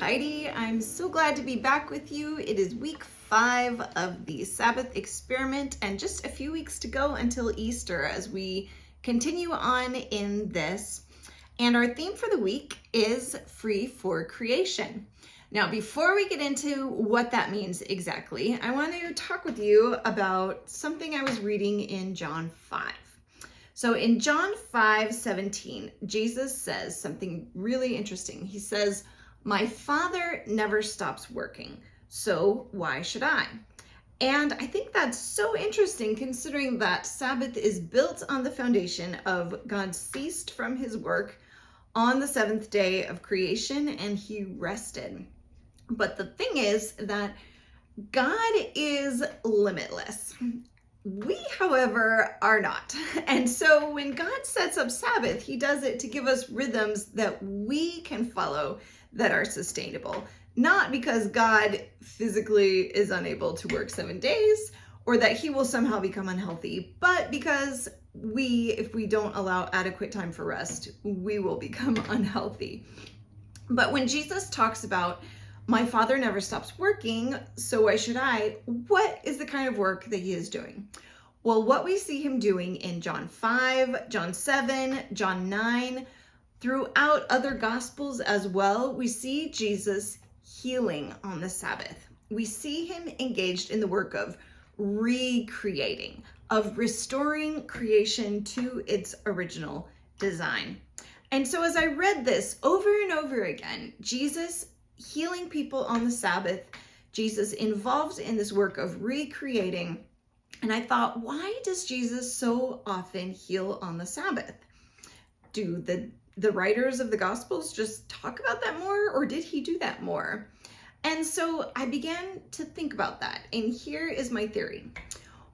Heidi. I'm so glad to be back with you. It is week 5 of the Sabbath experiment and just a few weeks to go until Easter as we continue on in this. And our theme for the week is free for creation. Now, before we get into what that means exactly, I want to talk with you about something I was reading in John 5. So in John 5:17, Jesus says something really interesting. He says, "My Father never stops working, so why should I?" And I think that's so interesting considering that Sabbath is built on the foundation of God ceased from his work on the 7th day of creation and he rested. But the thing is that God is limitless. We, however, are not. And so when God sets up Sabbath, he does it to give us rhythms that we can follow that are sustainable. Not because God physically is unable to work 7 days or that he will somehow become unhealthy, but because if we don't allow adequate time for rest, we will become unhealthy. But when Jesus talks about "My Father never stops working, so why should I?" what is the kind of work that he is doing? Well, what we see him doing in John 5, John 7, John 9, throughout other Gospels as well, we see Jesus healing on the Sabbath. We see him engaged in the work of recreating, of restoring creation to its original design. And so as I read this over and over again, Jesus healing people on the Sabbath, Jesus involved in this work of recreating. And I thought, why does Jesus so often heal on the Sabbath? Do the writers of the Gospels just talk about that more, or did he do that more? And so I began to think about that. And here is my theory.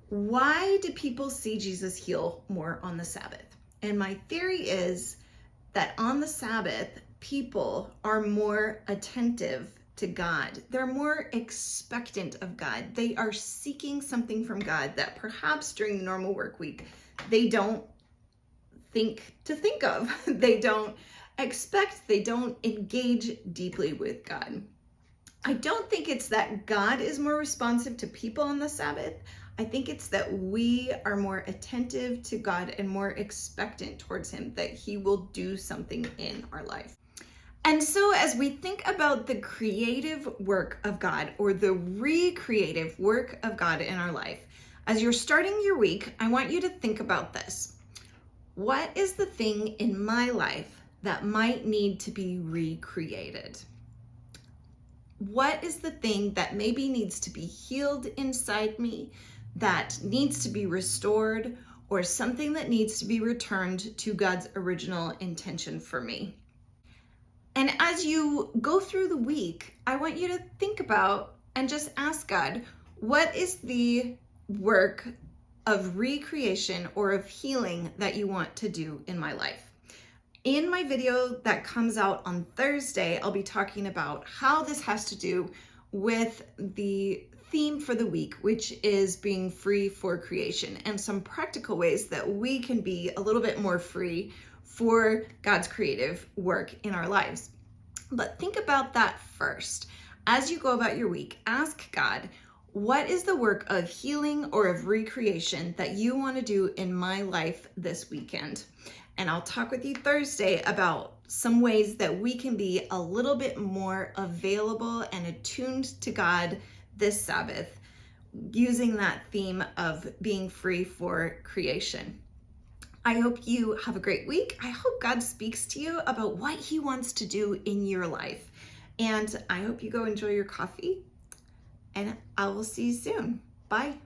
Why do people see Jesus heal more on the Sabbath? And my theory is that on the Sabbath, people are more attentive to God. They're more expectant of God. They are seeking something from God that perhaps during the normal work week, they don't think of. They don't expect, they don't engage deeply with God. I don't think it's that God is more responsive to people on the Sabbath. I think it's that we are more attentive to God and more expectant towards him, that he will do something in our life. And so as we think about the creative work of God or the recreative work of God in our life, as you're starting your week, I want you to think about this. What is the thing in my life that might need to be recreated? What is the thing that maybe needs to be healed inside me, that needs to be restored, or something that needs to be returned to God's original intention for me? And as you go through the week, I want you to think about and just ask God, what is the work of recreation or of healing that you want to do in my life? In my video that comes out on Thursday, I'll be talking about how this has to do with the theme for the week, which is being free for creation, and some practical ways that we can be a little bit more free for God's creative work in our lives. But think about that first. As you go about your week, ask God, what is the work of healing or of recreation that you want to do in my life this weekend? And I'll talk with you Thursday about some ways that we can be a little bit more available and attuned to God this Sabbath, using that theme of being free for creation. I hope you have a great week. I hope God speaks to you about what he wants to do in your life. And I hope you go enjoy your coffee, and I will see you soon. Bye.